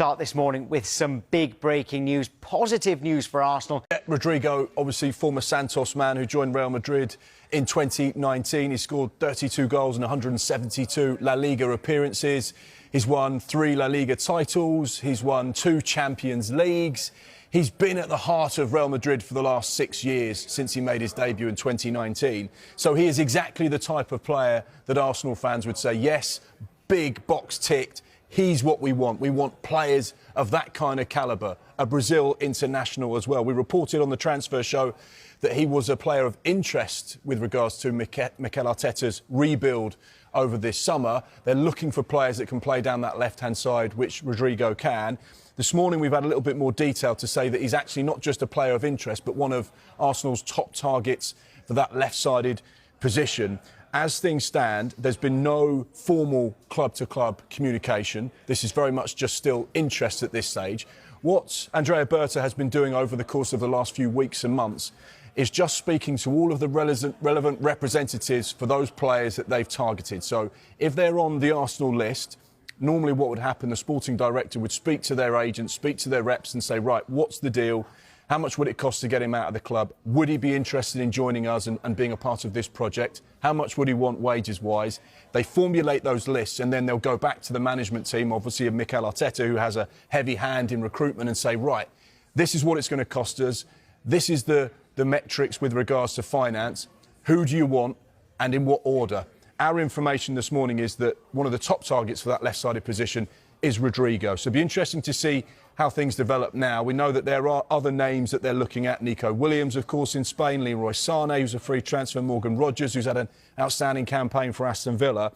start this morning with some big breaking news, positive news for Arsenal. Rodrygo, obviously former Santos man who joined Real Madrid in 2019. He scored 32 goals in 172 La Liga appearances. He's won 3 La Liga titles. He's won 2 Champions Leagues. He's been at the heart of Real Madrid for the last 6 years since he made his debut in 2019. So he is exactly the type of player that Arsenal fans would say, yes, big box ticked. He's what we want. We want players of that kind of calibre. A Brazil international as well. We reported on the transfer show that he was a player of interest with regards to Mikel Arteta's rebuild over this summer. They're looking for players that can play down that left-hand side, which Rodrygo can. This morning we've had a little bit more detail to say that he's actually not just a player of interest, but one of Arsenal's top targets for that left-sided position. As things stand, there's been no formal club-to-club communication. This is very much just still interest at this stage. What Andrea Berta has been doing over the course of the last few weeks and months is just speaking to all of the relevant representatives for those players that they've targeted. So if they're on the Arsenal list, normally what would happen, the sporting director would speak to their agents, speak to their reps and say, right, what's the deal? How much would it cost to get him out of the club? Would he be interested in joining us and being a part of this project? How much would he want wages-wise? They formulate those lists and then they'll go back to the management team, obviously of Mikel Arteta, who has a heavy hand in recruitment, and say, right, this is what it's going to cost us. This is the metrics with regards to finance. Who do you want and in what order? Our information this morning is that one of the top targets for that left-sided position is Rodrygo. So it'll be interesting to see how things develop now. We know that there are other names that they're looking at. Nico Williams, of course, in Spain. Leroy Sané, who's a free transfer. Morgan Rogers, who's had an outstanding campaign for Aston Villa.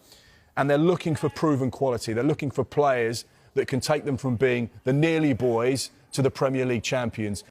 And they're looking for proven quality. They're looking for players that can take them from being the nearly boys to the Premier League champions.